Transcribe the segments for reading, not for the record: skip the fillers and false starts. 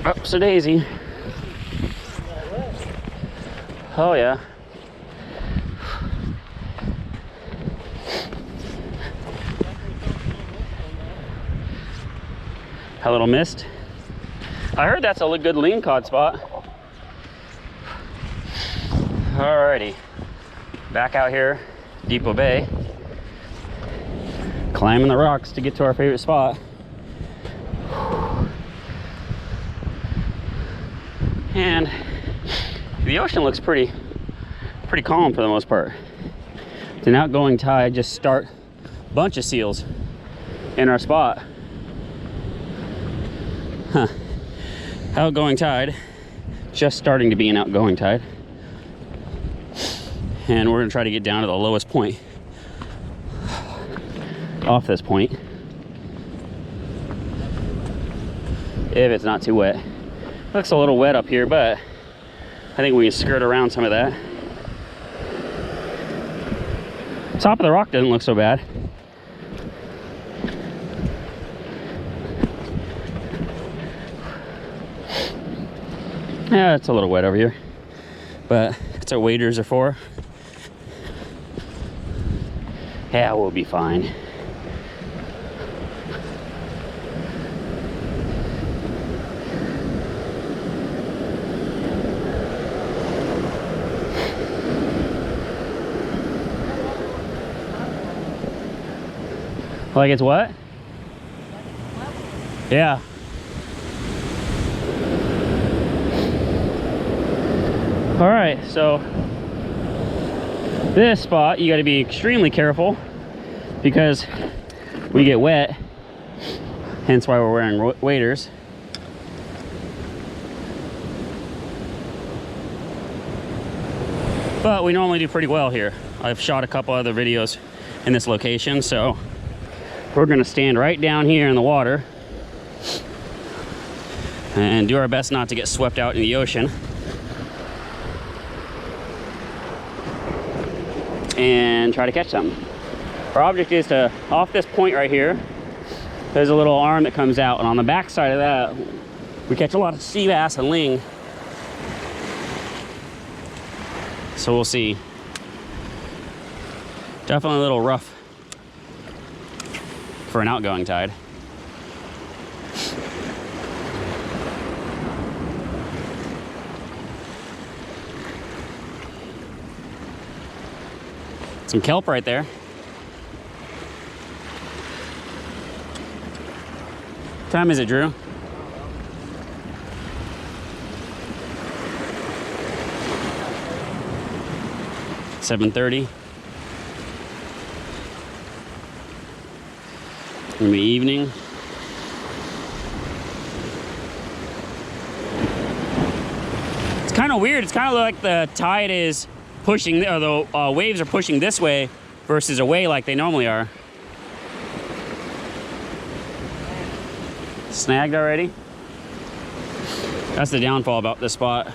Ups a daisy. Oh yeah. A little mist. I heard that's a good lean cod spot. Alrighty, back out here, Depoe Bay, climbing the rocks to get to our favorite spot. And the ocean looks pretty calm for the most part. It's an outgoing tide, just start a bunch of seals in our spot. Huh. Outgoing tide, just starting to be an outgoing tide. And we're gonna try to get down to the lowest point off this point, if it's not too wet. Looks a little wet up here, but I think we can skirt around some of that. Top of the rock doesn't look so bad. Yeah, it's a little wet over here, but that's what waders are for. Yeah, we'll be fine. Like it's what? Yeah. All right, so this spot you got to be extremely careful because we get wet, hence why we're wearing waders. But we normally do pretty well here. I've shot a couple other videos in this location, so we're gonna stand right down here in the water and do our best not to get swept out in the ocean. And try to catch something. Our object is to, off this point right here, there's a little arm that comes out, and on the back side of that, we catch a lot of sea bass and ling. So we'll see. Definitely a little rough for an outgoing tide. Some kelp right there. What time is it, Drew? $7:30. It's gonna be evening. It's kind of weird. It's kind of like the tide is pushing, or the waves are pushing this way versus away like they normally are. Snagged already? That's the downfall about this spot.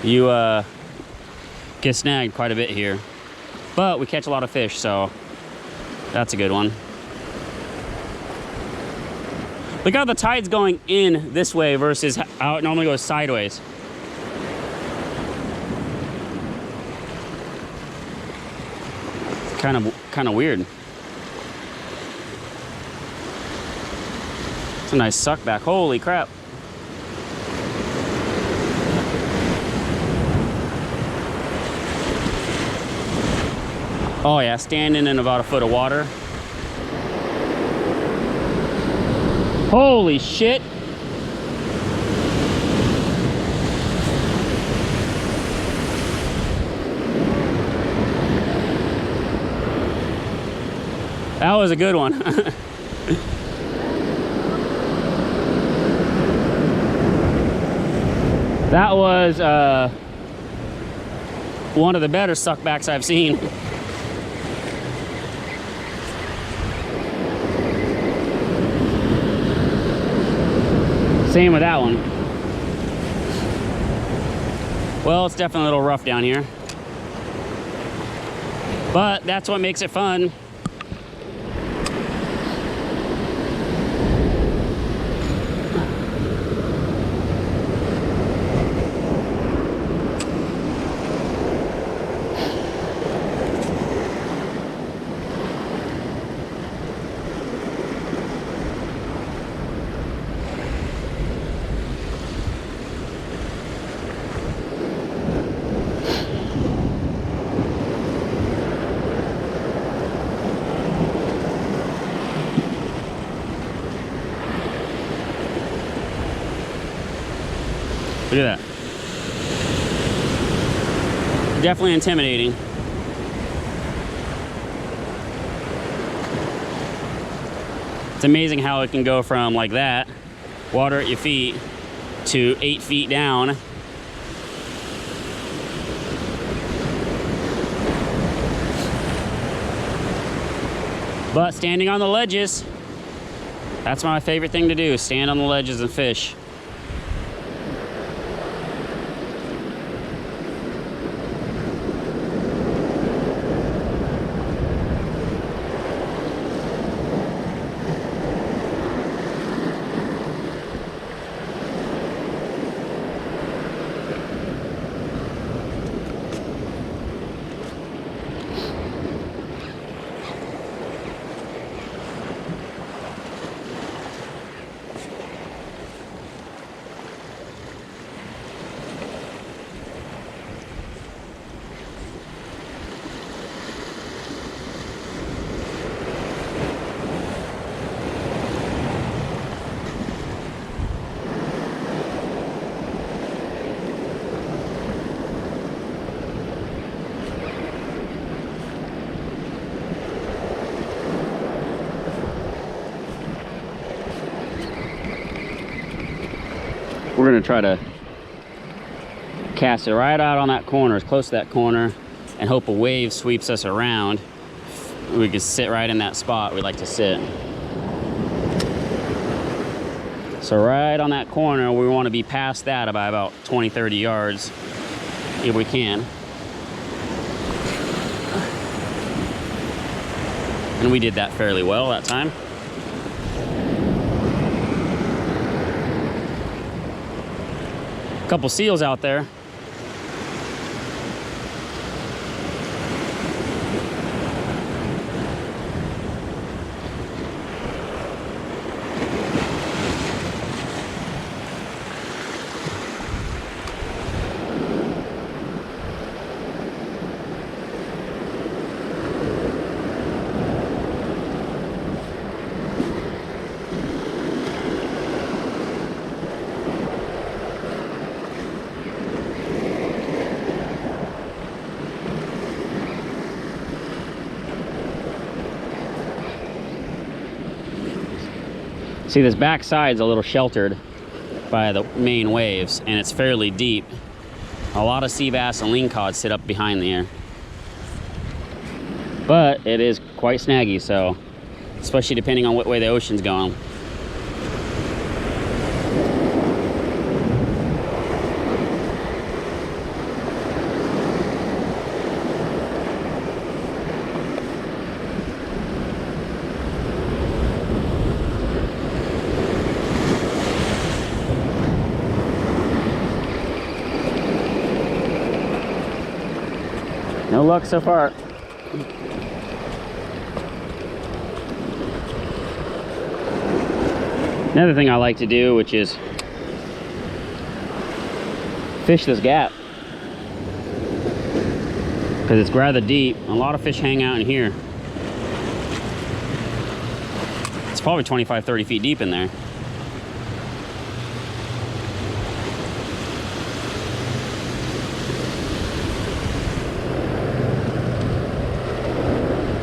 You get snagged quite a bit here, but we catch a lot of fish, so that's a good one. Look how the tide's going in this way versus how it normally goes sideways. Kind of weird. It's a nice suck back. Holy crap. Oh yeah, standing in about a foot of water. Holy shit. That was a good one. That was one of the better suckbacks I've seen. Same with that one. Well, it's definitely a little rough down here, but that's what makes it fun. Look at that. Definitely intimidating. It's amazing how it can go from like that, water at your feet, to 8 feet down. But standing on the ledges, that's my favorite thing to do, stand on the ledges and fish. We're gonna try to cast it right out on that corner, as close to that corner, and hope a wave sweeps us around. We can sit right in that spot we like to sit. So right on that corner, we want to be past that by about 20, 30 yards, if we can. And we did that fairly well that time. Couple seals out there. See, this back side's a little sheltered by the main waves, and it's fairly deep. A lot of sea bass and lingcod sit up behind there. But it is quite snaggy, so, especially depending on what way the ocean's going. No luck so far. Another thing I like to do, which is fish this gap, because it's rather deep. A lot of fish hang out in here. It's probably 25, 30 feet deep in there.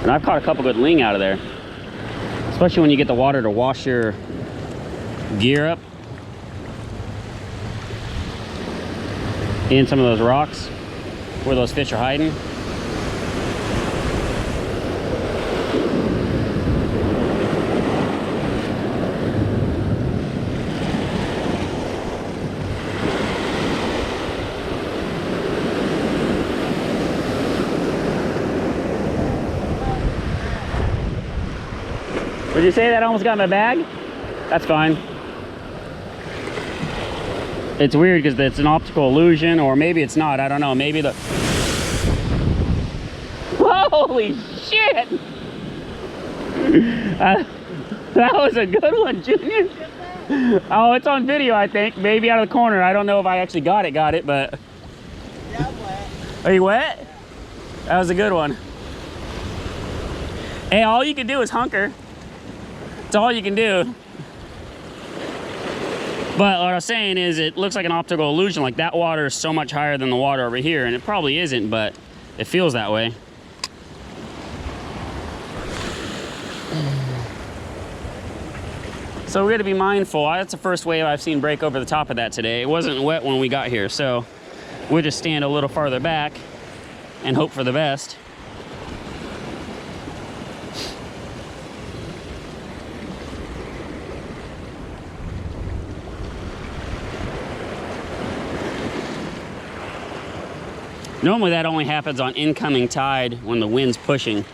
And I've caught a couple good ling out of there, especially when you get the water to wash your gear up in some of those rocks where those fish are hiding. Would you say that almost got my bag? That's fine. It's weird because it's an optical illusion, or maybe it's not. I don't know. Maybe the... Holy shit! That was a good one, Junior. Oh, it's on video, I think. Maybe out of the corner. I don't know if I actually got it, but... Yeah, I'm wet. Are you wet? That was a good one. Hey, all you can do is hunker. That's all you can do. But what I was saying is it looks like an optical illusion, like that water is so much higher than the water over here, and it probably isn't, but it feels that way. So we got to be mindful. That's the first wave I've seen break over the top of that today. It wasn't wet when we got here, so we'll just stand a little farther back and hope for the best. Normally that only happens on incoming tide when the wind's pushing.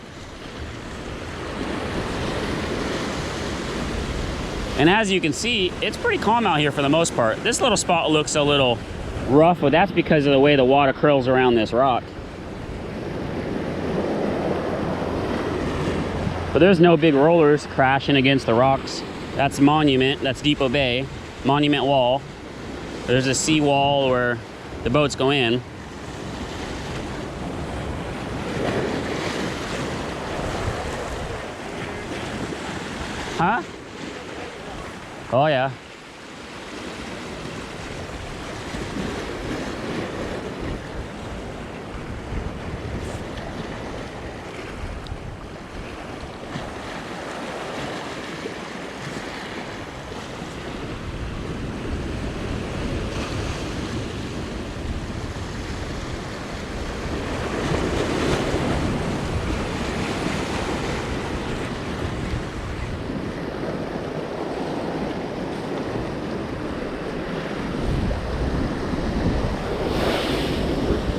And as you can see, it's pretty calm out here for the most part. This little spot looks a little rough, but that's because of the way the water curls around this rock. But there's no big rollers crashing against the rocks. That's Monument, that's Depoe Bay, Monument Wall. There's a sea wall where the boats go in. Huh? Oh yeah.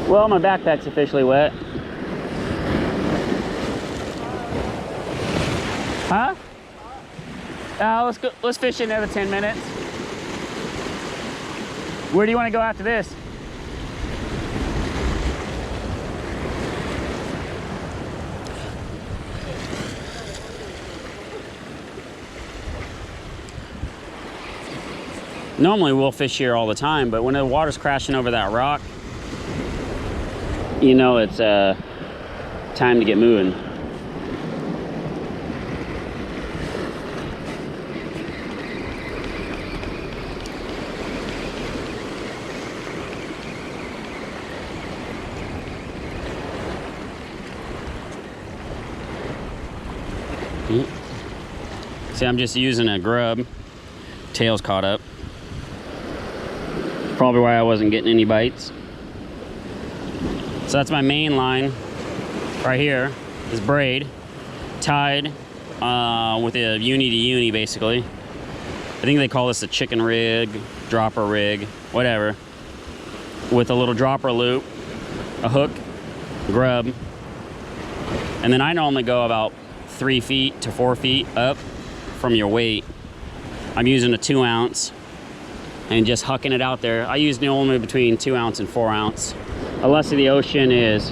Well, my backpack's officially wet. Huh? Let's go. Let's fish another 10 minutes. Where do you want to go after this? Normally we'll fish here all the time, but when the water's crashing over that rock, you know it's time to get moving. See, I'm just using a grub. Tail's caught up. Probably why I wasn't getting any bites. So that's my main line right here, is braid, tied with a uni to uni basically. I think they call this a chicken rig, dropper rig, whatever. With a little dropper loop, a hook, grub. And then I normally go about 3 feet to 4 feet up from your weight. I'm using a 2 ounce and just hucking it out there. I use normally between 2 ounce and 4 ounce. Unless the ocean is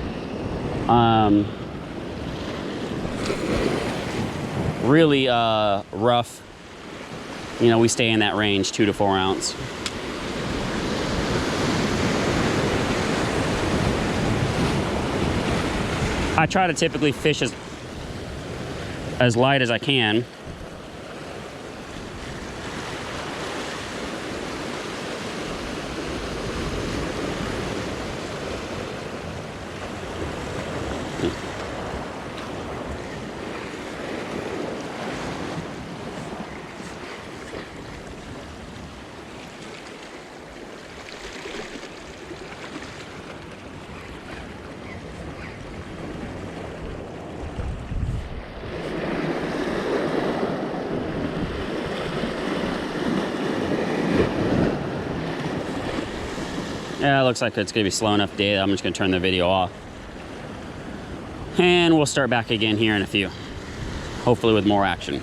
really rough, you know, we stay in that range, 2 to 4 ounce. I try to typically fish as light as I can. Yeah, it looks like it's gonna be slow enough day that I'm just gonna turn the video off. And we'll start back again here in a few, hopefully with more action.